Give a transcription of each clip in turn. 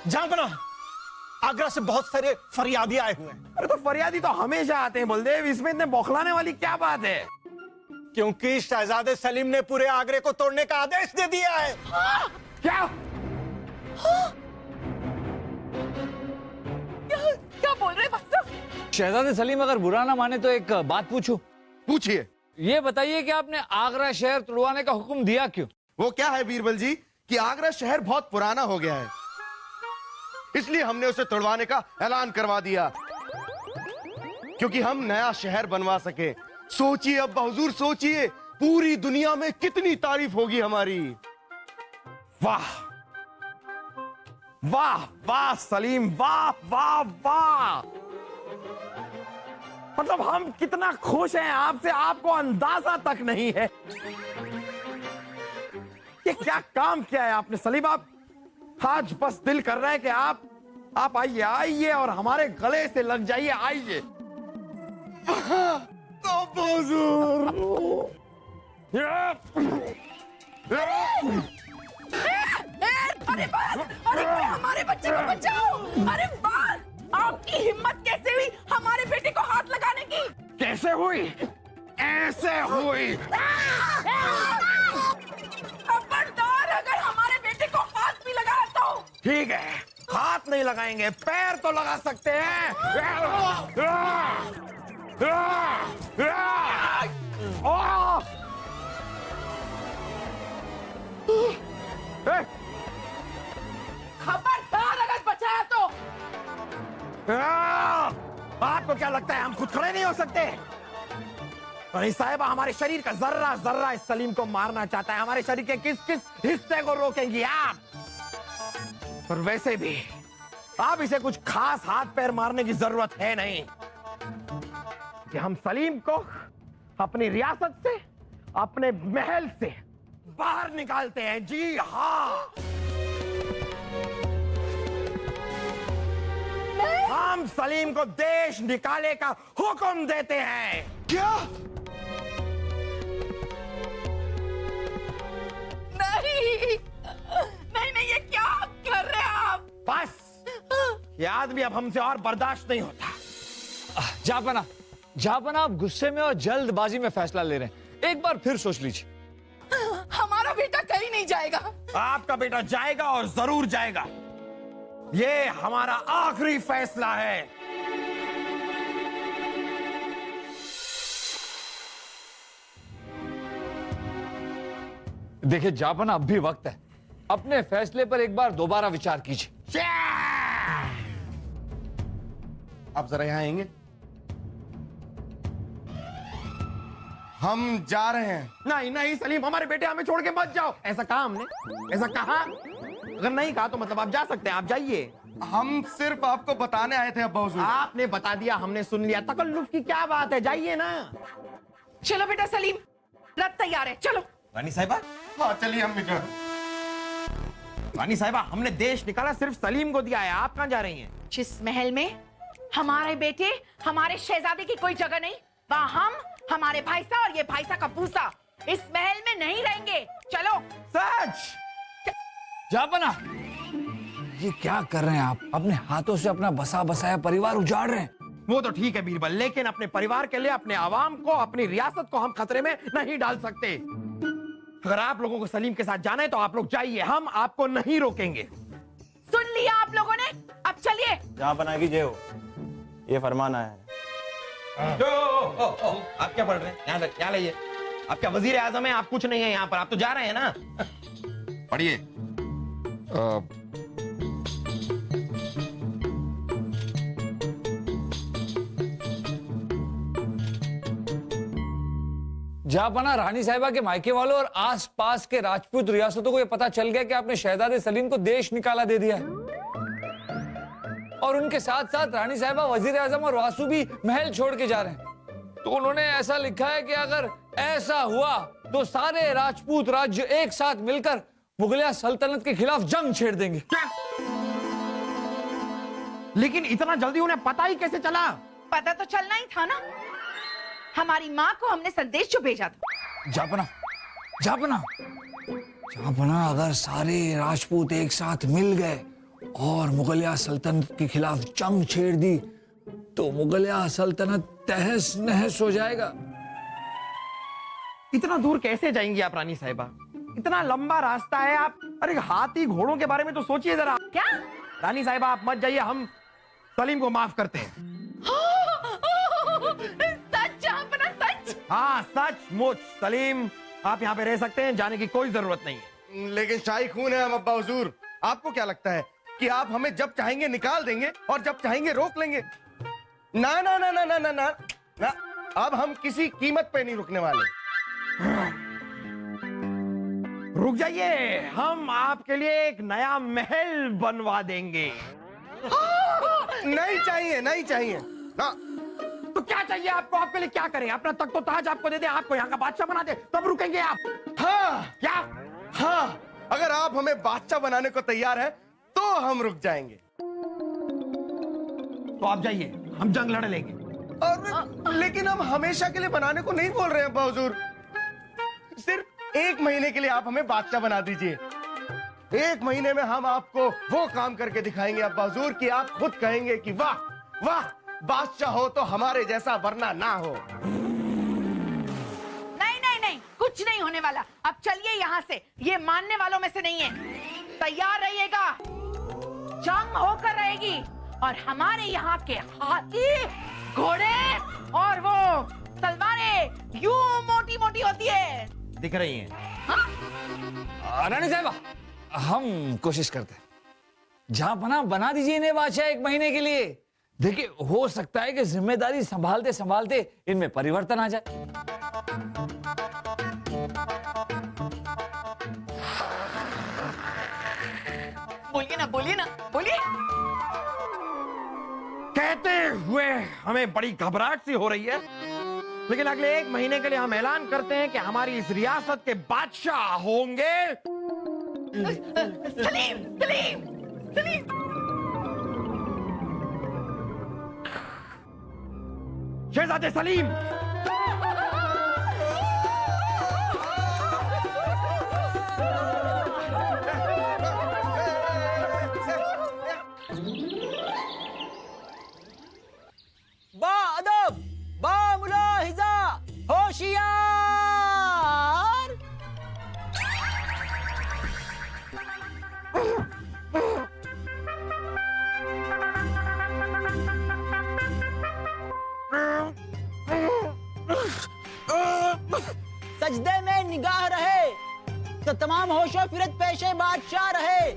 जांपना, आगरा से बहुत सारे फरियादी आए हुए हैं। अरे तो फरियादी तो हमेशा आते हैं बलदेव, इसमें इतने बौखलाने वाली क्या बात है? क्योंकि शहजादे सलीम ने पूरे आगरे को तोड़ने का आदेश दे दिया है। क्या? क्या बोल रहे हैं? शहजादे सलीम अगर बुरा ना माने तो एक बात पूछूं? पूछिए। ये बताइए कि आपने आगरा शहर तुड़वाने का हुक्म दिया क्यों? वो क्या है बीरबल जी कि आगरा शहर बहुत पुराना हो गया है, इसलिए हमने उसे तोड़वाने का ऐलान करवा दिया, क्योंकि हम नया शहर बनवा सके। सोचिए अब्बा हुजूर, सोचिए पूरी दुनिया में कितनी तारीफ होगी हमारी। वाह वाह वाह सलीम, वाह वाह वाह। मतलब हम कितना खुश हैं आपसे, आपको अंदाजा तक नहीं है। ये क्या काम किया है आपने सलीम? आप आज बस दिल कर रहा है कि आप आइए आइए और हमारे गले से लग जाइए, आइए। अरे बस, अरे हमारे बच्चे को बचाओ। अरे बस, आपकी हिम्मत कैसे हुई हमारे बेटे को हाथ लगाने की? कैसे हुई? ऐसे हुई। खबरदार, अगर हमारे बेटे को हाथ भी लगा तो। ठीक है, हाथ नहीं लगाएंगे, पैर तो लगा सकते हैं। खबरदार, अगर बचाया तो। आपको क्या लगता है हम खुद खड़े नहीं हो सकते? रानी साहिबा हमारे शरीर का जर्रा जर्रा इस सलीम को मारना चाहता है। हमारे शरीर के किस किस हिस्से को रोकेंगी आप? और वैसे भी आप इसे कुछ खास हाथ पैर मारने की जरूरत है नहीं, कि हम सलीम को अपनी रियासत से, अपने महल से बाहर निकालते हैं। जी हाँ, हम सलीम को देश निकाले का हुक्म देते हैं। क्या? नहीं नहीं नहीं, ये क्या कर रहे हैं आप? बस, ये आदमी अब हमसे और बर्दाश्त नहीं होता। जापना आप गुस्से में और जल्दबाजी में फैसला ले रहे हैं, एक बार फिर सोच लीजिए। हमारा बेटा कहीं नहीं जाएगा। आपका बेटा जाएगा और जरूर जाएगा। ये हमारा आखिरी फैसला है। देखिए जापना, अब भी वक्त है, अपने फैसले पर एक बार दोबारा विचार कीजिए। आप जरा यहां आएंगे? हम जा रहे हैं। नहीं नहीं सलीम, हमारे बेटे हमें छोड़ के मत जाओ। ऐसा कहा हमने? ऐसा कहा? अगर नहीं कहा तो मतलब आप जा सकते हैं, आप जाइए। हम सिर्फ आपको बताने आए थे अब्बा हुजूर। आपने बता दिया, हमने सुन लिया, तकल्लुफ की क्या बात है, जाइए ना। चलो बेटा सलीम, रथ तैयार है, चलो। रानी साहिबा, हाँ चलिए अम्मी जान। रानी साहिबा, हमने देश निकाला सिर्फ सलीम को दिया है, आप कहां जा रही हैं? जिस महल में हमारे बेटे, हमारे शहजादे की कोई जगह नहीं, वहाँ हम, हमारे भाईसा और ये भाईसा का भूसा इस महल में नहीं रहेंगे। चलो। सच? जापना, ये क्या कर रहे हैं आप? अपने हाथों से अपना बसा बसाया परिवार उजाड़ रहे हैं। वो तो ठीक है बीरबल, लेकिन अपने परिवार के लिए, अपने आवाम को, अपनी रियासत को हम खतरे में नहीं डाल सकते। अगर आप लोगों को सलीम के साथ जाना है तो आप लोग जाइए, हम आपको नहीं रोकेंगे। सुन लिया आप लोगों ने, अब चलिए। जहाँ बनाएगी जय हो, ये फरमान आया है। आप क्या पढ़ रहे हैं? यहाँ लाइए। आप क्या वजीर आजम है? आप कुछ नहीं है यहाँ पर, आप तो जा रहे हैं ना। पढ़िए। जापना, रानी साहिबा के मायके वालों और आसपास के राजपूत रियासतों को यह पता चल गया कि आपने शहजादे सलीम को देश निकाला दे दिया है, और उनके साथ साथ रानी साहिबा, वजीर आजम और वासु भी महल छोड़ के जा रहे हैं। तो उन्होंने ऐसा लिखा है कि अगर ऐसा हुआ तो सारे राजपूत राज्य एक साथ मिलकर मुगलिया सल्तनत के खिलाफ जंग छेड़ देंगे। लेकिन इतना जल्दी उन्हें पता ही कैसे चला? पता तो चलना ही था ना। हमारी माँ को हमने संदेश जो भेजा था। जापना, जापना, जापना, अगर सारे राजपूत एक साथ मिल गए और मुगलिया सल्तनत के खिलाफ जंग छेड़ दी तो मुगलिया सल्तनत तहस नहस हो जाएगा। इतना दूर कैसे जाएंगी आप रानी साहिबा? इतना लंबा रास्ता है। आप अरे हाथी घोड़ों के बारे में तो सोचिए जरा। क्या? रानी साहिबा आप मत जाइए, हम सलीम को माफ करते हैं। सच जापना, सच? हाँ सचमुच। सलीम आप यहाँ पे रह सकते हैं, जाने की कोई जरूरत नहीं है। लेकिन शाही खून है हम अब्बा हुजूर। आपको क्या लगता है कि आप हमें जब चाहेंगे निकाल देंगे और जब चाहेंगे रोक लेंगे? ना ना ना ना ना ना ना, ना। अब हम किसी कीमत पे नहीं रुकने वाले। रुक जाइए, हम आपके लिए एक नया महल बनवा देंगे। नहीं चाहिए, नहीं चाहिए ना। तो क्या चाहिए आपको? आपके लिए क्या करें? अपना तख्त तो ताज आपको दे दे, आपको यहाँ का बादशाह बना दे, तब रुकेंगे आप? हाँ क्या? हाँ, अगर आप हमें बादशाह बनाने को तैयार हैं तो हम रुक जाएंगे। तो आप जाइए, हम जंग लड़ लेंगे। और लेकिन हम हमेशा के लिए बनाने को नहीं बोल रहे हैं अब्बा हुजूर। सिर्फ 1 महीने के लिए आप हमें बादशाह बना दीजिए। 1 महीने में हम आपको वो काम करके दिखाएंगे अब्बा हुजूर कि आप खुद कहेंगे कि वाह वाह, बादशाह हो तो हमारे जैसा, वरना ना हो। नहीं नहीं नहीं, कुछ नहीं होने वाला। अब चलिए यहाँ से, ये मानने वालों में से नहीं है। तैयार रहिएगा, जंग होकर रहेगी और हमारे यहाँ के हाथी, घोड़े और वो तलवारें यूं मोटी मोटी होती है, दिख रही हैं। हाँ? रानी साहिबा, हम कोशिश करते हैं। जहां बना दीजिए इन्हें बादशाह 1 महीने के लिए। देखिए, हो सकता है कि जिम्मेदारी संभालते संभालते इनमें परिवर्तन आ जाए। बोलिए ना, बोलिए ना, बोलिए। कहते हुए हमें बड़ी घबराहट सी हो रही है, लेकिन अगले 1 महीने के लिए हम ऐलान करते हैं कि हमारी इस रियासत के बादशाह होंगे सलीम, सलीम, सलीम। शहजादे सलीम। बाअदब, बामुलाहिजा, होशियार। सजदे में निगाह रहे तो तमाम होशो फिरत पेशे बादशाह रहे।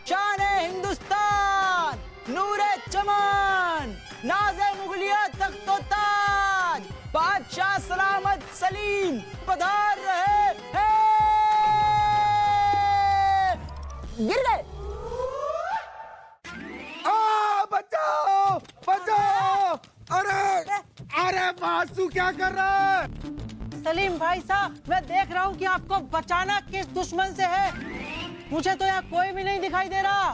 शान हिंदुस्तान, नूरे चमन, नाज़े मुगलिया तख्तो ताज, बादशाह सलामत सलीम पधार रहे हैं। गिर गए। बचाओ बचाओ! अरे अरे बासु क्या कर रहा है? सलीम भाई साहब, मैं देख रहा हूँ कि आपको बचाना किस दुश्मन से है। मुझे तो यहाँ कोई भी नहीं दिखाई दे रहा।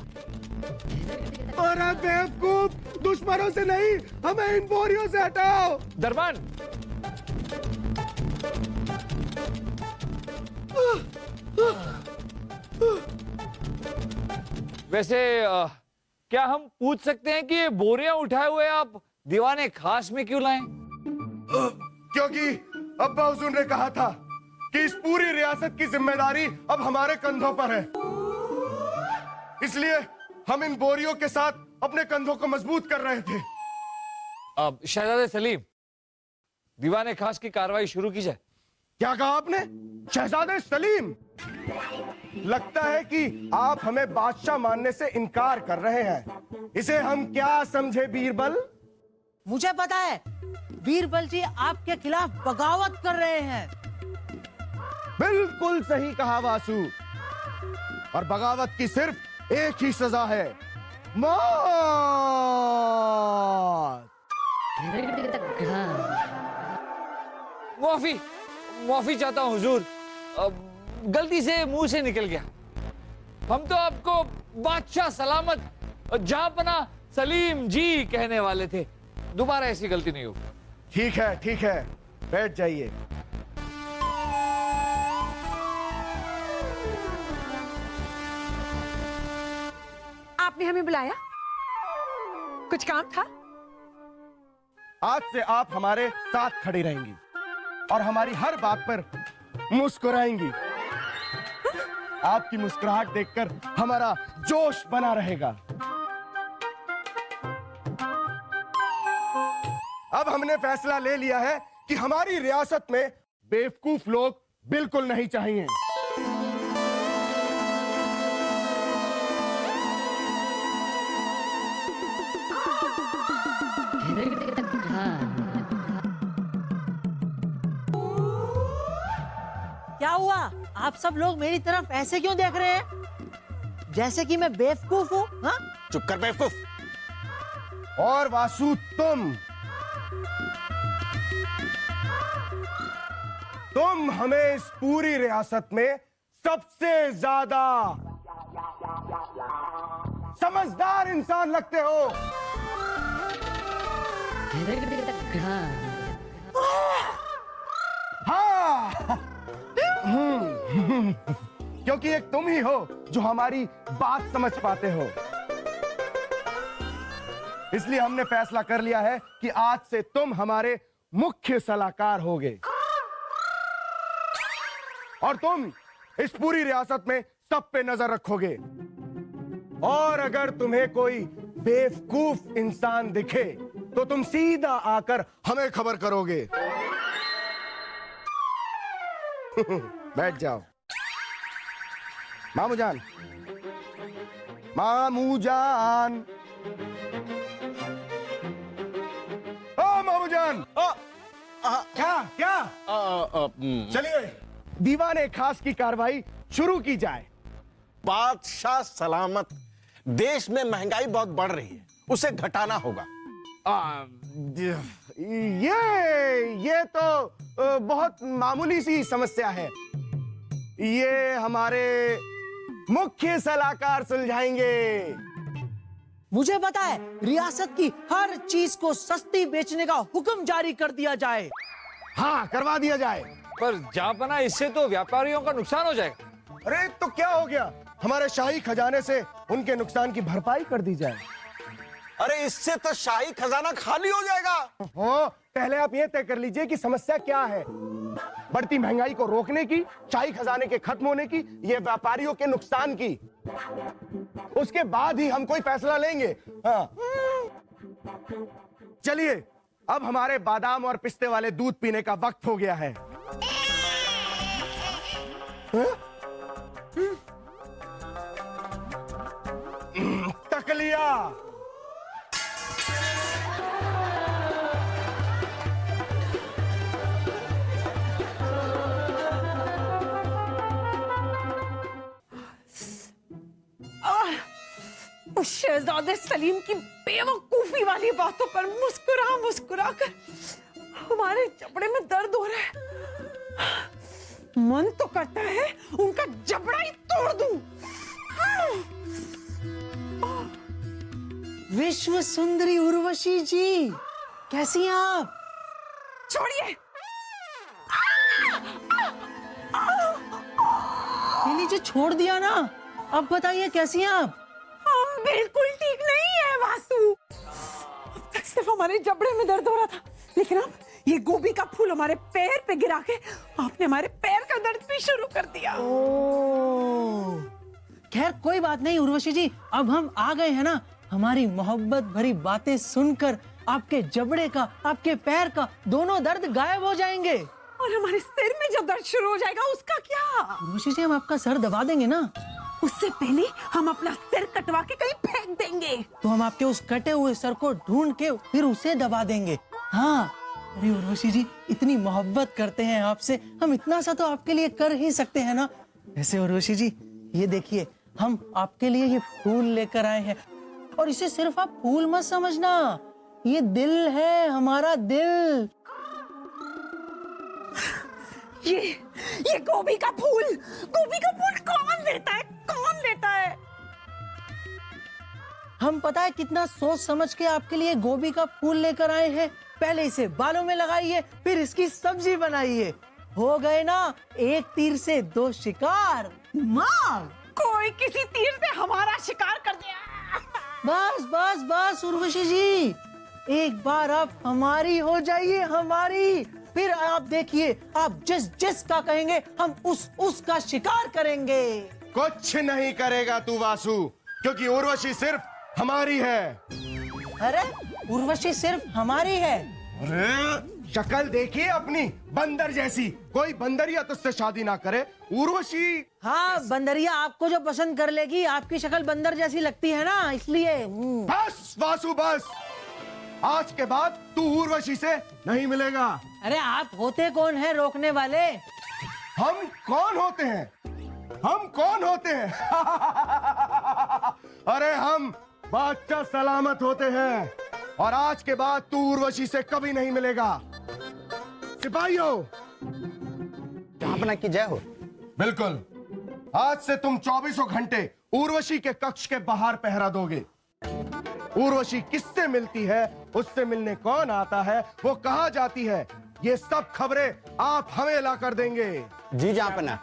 अरे बेवकूफ, दुश्मनों से नहीं, हमें इन बोरियों से हटाओ। दरबान, वैसे क्या हम पूछ सकते हैं कि ये बोरियां उठाए हुए आप दीवाने खास में क्यों लाए? क्योंकि अब्बा हुजूर ने कहा था कि इस पूरी रियासत की जिम्मेदारी अब हमारे कंधों पर है। इसलिए हम इन बोरियों के साथ अपने कंधों को मजबूत कर रहे थे। अब शहजादे सलीम, दीवाने खास की कार्रवाई शुरू की जाए। क्या कहा आपने? शहजादे सलीम? लगता है कि आप हमें बादशाह मानने से इनकार कर रहे हैं। इसे हम क्या समझे बीरबल? मुझे पता है, बीरबल जी आपके खिलाफ बगावत कर रहे हैं। बिल्कुल सही कहा वासु। और बगावत की सिर्फ एक ही सजा है, मौत। माफी चाहता हूँ हुजूर, गलती से मुंह से निकल गया। हम तो आपको बादशाह सलामत जहांपना सलीम जी कहने वाले थे। दोबारा ऐसी गलती नहीं होगी। ठीक है, बैठ जाइए। आपने हमें बुलाया? कुछ काम था? आज से आप हमारे साथ खड़ी रहेंगी और हमारी हर बात पर मुस्कुराएंगी। आपकी मुस्कुराहट देखकर हमारा जोश बना रहेगा। अब हमने फैसला ले लिया है कि हमारी रियासत में बेवकूफ लोग बिल्कुल नहीं चाहिए। क्या हुआ? आप सब लोग मेरी तरफ ऐसे क्यों देख रहे हैं? जैसे कि मैं बेवकूफ हूँ? हाँ? चुप कर बेवकूफ। और वासु तुम हमें इस पूरी रियासत में सबसे ज्यादा समझदार इंसान लगते हो। हाँ क्योंकि एक तुम ही हो जो हमारी बात समझ पाते हो। इसलिए हमने फैसला कर लिया है कि आज से तुम हमारे मुख्य सलाहकार होगे और तुम इस पूरी रियासत में सब पे नजर रखोगे। और अगर तुम्हें कोई बेवकूफ इंसान दिखे तो तुम सीधा आकर हमें खबर करोगे। बैठ जाओ। मामू जान, मामू जान, ओ मामू जान, क्या चलिए दीवाने खास की कार्रवाई शुरू की जाए। बादशाह सलामत, देश में महंगाई बहुत बढ़ रही है, उसे घटाना होगा। ये तो बहुत मामूली सी समस्या है। ये हमारे मुख्य सलाहकार सुलझाएंगे। मुझे पता है, रियासत की हर चीज को सस्ती बेचने का हुक्म जारी कर दिया जाए। हाँ, करवा दिया जाए। पर जहांपना इससे तो व्यापारियों का नुकसान हो जाएगा। अरे तो क्या हो गया, हमारे शाही खजाने से उनके नुकसान की भरपाई कर दी जाए। अरे इससे तो शाही खजाना खाली हो जाएगा। हो, पहले आप ये तय कर लीजिए कि समस्या क्या है। बढ़ती महंगाई को रोकने की, शाही खजाने के खत्म होने की, ये व्यापारियों के नुकसान की। उसके बाद ही हम कोई फैसला लेंगे। हाँ। चलिए, अब हमारे बादाम और पिस्ते वाले दूध पीने का वक्त हो गया है। तकलिया। उस शहजादे सलीम की बेवकूफी वाली बातों पर मुस्कुरा मुस्कुरा कर हमारे जबड़े में दर्द हो रहा है। मन तो करता है उनका जबड़ा ही तोड़ दूं। विश्व सुंदरी उर्वशी जी, कैसी हैं आप? छोड़िए। ये लीजिए, छोड़ दिया ना। अब बताइए कैसी हैं आप? हम बिल्कुल ठीक नहीं है वासु। अब तक सिर्फ हमारे जबड़े में दर्द हो रहा था, लेकिन अब ये गोभी का फूल हमारे पैर पे गिरा के आपने हमारे पैर का दर्द भी शुरू कर दिया। ओह, खैर कोई बात नहीं उर्वशी जी, अब हम आ गए हैं ना। हमारी मोहब्बत भरी बातें सुनकर आपके जबड़े का, आपके पैर का दोनों दर्द गायब हो जाएंगे। और हमारे सिर में जो दर्द शुरू हो जाएगा उसका क्या? उर्वशी जी, हम आपका सर दबा देंगे ना। उससे पहले हम अपना सिर कटवा के कहीं फेंक देंगे। तो हम आपके उस कटे हुए सर को ढूंढ के फिर उसे दबा देंगे। हाँ, अरे उर्वशी जी, इतनी मोहब्बत करते हैं आपसे, हम इतना सा तो आपके लिए कर ही सकते हैं ना। वैसे उर्वशी जी, ये देखिए, हम आपके लिए ये फूल लेकर आए हैं। और इसे सिर्फ आप फूल मत समझना, ये दिल है, हमारा दिल। ये गोभी का फूल कौन लेता है? कौन लेता है? हम पता है कितना सोच समझ के आपके लिए गोभी का फूल लेकर आए हैं। पहले इसे बालों में लगाइए, फिर इसकी सब्जी बनाइए। हो गए ना एक तीर से दो शिकार। माँ कोई किसी तीर से हमारा शिकार कर दिया। बस बस बस उर्वशी जी, एक बार आप हमारी हो जाइए, हमारी। फिर आप देखिए, आप जिस जिस का कहेंगे हम उसका शिकार करेंगे। कुछ नहीं करेगा तू वासु, क्योंकि उर्वशी सिर्फ हमारी है। अरे उर्वशी सिर्फ हमारी है? अरे शक्ल देखिए अपनी, बंदर जैसी। कोई बंदरिया तुझसे शादी ना करे। उर्वशी हाँ, बंदरिया आपको जो पसंद कर लेगी, आपकी शक्ल बंदर जैसी लगती है ना, इसलिए। बस वासु बस, आज के बाद तू उर्वशी से नहीं मिलेगा। अरे आप होते कौन है रोकने वाले? हम कौन होते हैं? हम कौन होते हैं? अरे हम बादशाह सलामत होते हैं, और आज के बाद तू उर्वशी से कभी नहीं मिलेगा। सिपाहियों, जहां की जय हो। बिल्कुल, आज से तुम 24 घंटे उर्वशी के कक्ष के बाहर पहरा दोगे। उर्वशी किससे मिलती है, उससे मिलने कौन आता है, वो कहाँ जाती है, ये सब खबरें आप हमें ला कर देंगे। जी जहां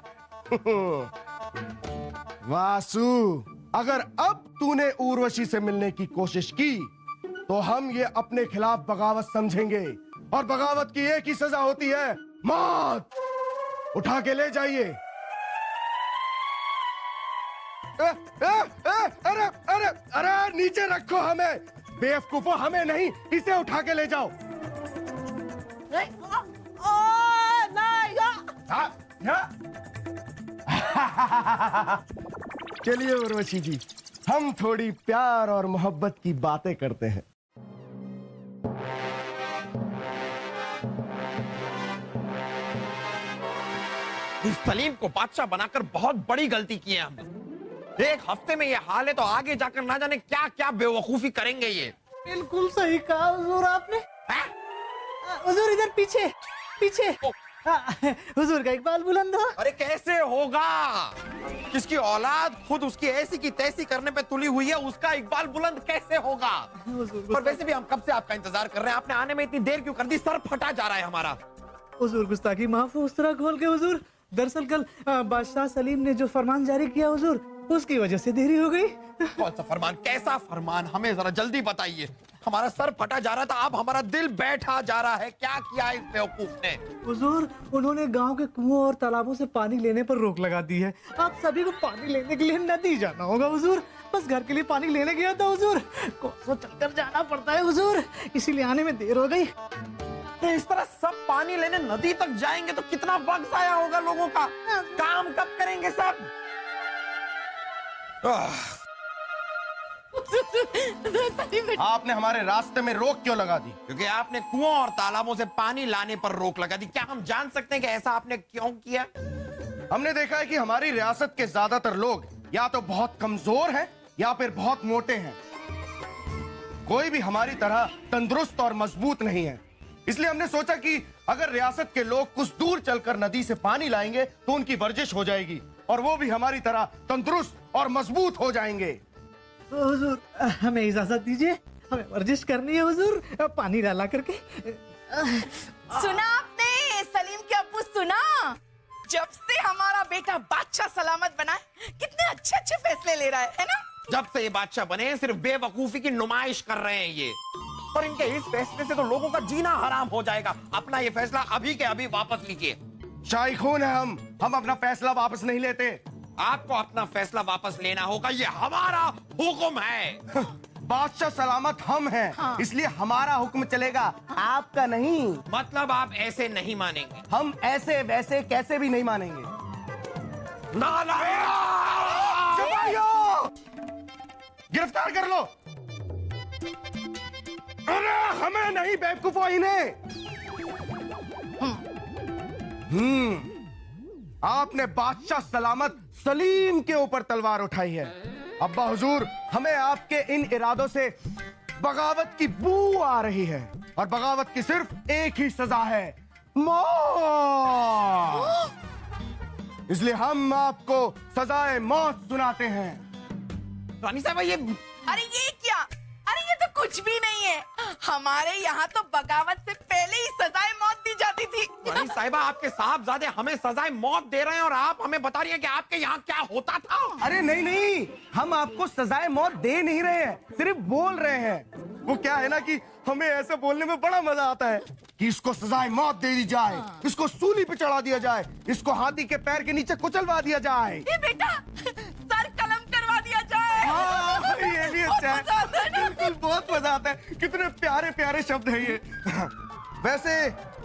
वासु, अगर अब तूने उर्वशी से मिलने की कोशिश की तो हम ये अपने खिलाफ बगावत समझेंगे, और बगावत की एक ही सजा होती है, मौत। उठा के ले जाइए। अरे अरे अरे नीचे रखो हमें, बेवकूफो, हमें नहीं, इसे उठा के ले जाओ। चलिए उर्वशी जी, हम थोड़ी प्यार और मोहब्बत की बातें करते हैं। इस सलीम को बादशाह बनाकर बहुत बड़ी गलती की है हमने। एक हफ्ते में ये हाल है तो आगे जाकर ना जाने क्या क्या बेवकूफी करेंगे ये। बिल्कुल सही कहा हुजूर आपने। हुजूर इधर पीछे पीछे। हुजूर का इकबाल बुलंद हो। अरे कैसे होगा, जिसकी औलाद खुद उसकी ऐसी की तैसी करने पे तुली हुई है, उसका इकबाल बुलंद कैसे होगा। और वैसे भी हम कब से आपका इंतजार कर रहे हैं, आपने आने में इतनी देर क्यों कर दी, सर फटा जा रहा है हमारा। हुजूर गुस्ताखी माफ हो, उस तरह खोल के हुजूर। दरअसल कल बादशाह सलीम ने जो फरमान जारी किया हुजूर, उसकी वजह से देरी हो गई। कौन सा फरमान, कैसा फरमान, हमें जरा जल्दी बताइए। हमारा सर फटा जा रहा था, अब हमारा दिल बैठा जा रहा है। क्या किया इस बेवकूफ ने? हुजूर, उन्होंने गांव के कुओं और तालाबों से पानी लेने पर रोक लगा दी है। आप सभी को पानी लेने के लिए नदी जाना होगा हुजूर। बस घर के लिए पानी लेने गया था हुजूर, कोसों चलकर जाना पड़ता है हुजूर, इसीलिए आने में देर हो गई। तो इस तरह सब पानी लेने नदी तक जाएंगे तो कितना वक्त आया होगा लोगों का, काम कब करेंगे सब। आपने हमारे रास्ते में रोक क्यों लगा दी? क्योंकि आपने कुओं और तालाबों से पानी लाने पर रोक लगा दी। क्या हम जान सकते हैं कि ऐसा आपने क्यों किया? हमने देखा है कि हमारी रियासत के ज्यादातर लोग या तो बहुत कमजोर हैं या फिर बहुत मोटे हैं। कोई भी हमारी तरह तंदुरुस्त और मजबूत नहीं है। इसलिए हमने सोचा कि अगर रियासत के लोग कुछ दूर चलकर नदी से पानी लाएंगे तो उनकी वर्जिश हो जाएगी, और वो भी हमारी तरह तंदुरुस्त और मजबूत हो जाएंगे। हुजूर, हमें इजाजत दीजिए, हमें वर्जिश करनी है हुजूर, पानी डाला करके। सुना आपने सलीम के अब्बू, सुना? जब से हमारा बेटा बादशाह सलामत बना है, कितने अच्छे अच्छे फैसले ले रहा है ना? जब से ये बादशाह बने हैं सिर्फ बेवकूफी की नुमाइश कर रहे हैं ये, और इनके इस फैसले से तो लोगों का जीना हराम हो जाएगा। अपना ये फैसला अभी के अभी वापस लीजिए। शाही खून है हम अपना फैसला वापस नहीं लेते। आपको अपना फैसला वापस लेना होगा, ये हमारा हुक्म है। बादशाह सलामत हम हैं, हाँ। इसलिए हमारा हुक्म चलेगा, आपका नहीं। मतलब आप ऐसे नहीं मानेंगे? हम ऐसे वैसे कैसे भी नहीं मानेंगे। नालायक! सिपाहियों, गिरफ्तार कर लो। अरे हमें नहीं, बेवकूफों इन्हें। आपने बादशाह सलामत सलीम के ऊपर तलवार उठाई है। अब्बा हुजूर, हमें आपके इन इरादों से बगावत की बू आ रही है, और बगावत की सिर्फ एक ही सजा है, मौत। इसलिए हम आपको सजाए मौत सुनाते हैं। रानी साहब, ये अरे ये क्या? अरे ये तो कुछ भी नहीं है। हमारे यहाँ तो बगावत से पहले ही सजाए मौत दी जाती थी। रानी साहिबा, आपके साहबजादे हमें सजाए मौत दे रहे हैं और आप हमें बता रही हैं कि आपके यहाँ क्या होता था। अरे नहीं नहीं, हम आपको सजाए मौत दे नहीं रहे हैं, सिर्फ बोल रहे हैं। वो क्या है ना कि हमें ऐसे बोलने में बड़ा मजा आता है कि इसको सजाए मौत दे दी जाए, इसको सूली पे चढ़ा दिया जाए, इसको हाथी के पैर के नीचे कुचलवा दिया जाए। ये बेटा, सर कलम करवा दिया जाए। हाँ, ये भी अच्छा है। बहुत मजा आता है ना? बिल्कुल, बहुत मजा आता है। कितने प्यारे प्यारे शब्द हैं ये। वैसे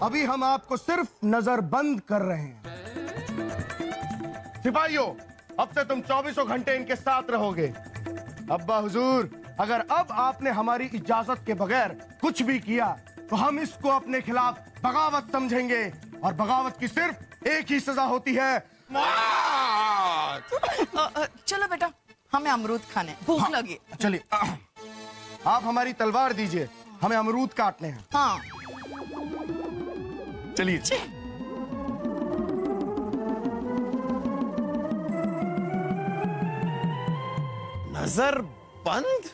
अभी हम आपको सिर्फ नजर बंद कर रहे हैं। सिपाहियों, अब से तुम 24 घंटे इनके साथ रहोगे। अब्बा हुजूर, अगर अब आपने हमारी इजाजत के बगैर कुछ भी किया तो हम इसको अपने खिलाफ बगावत समझेंगे, और बगावत की सिर्फ एक ही सजा होती है, मौत। चलो बेटा, हमें अमरूद खाने, भूख लगी। चलिए, आप हमारी तलवार दीजिए, हमें अमरूद काटने हैं। हाँ, चलिए। नजर बंद?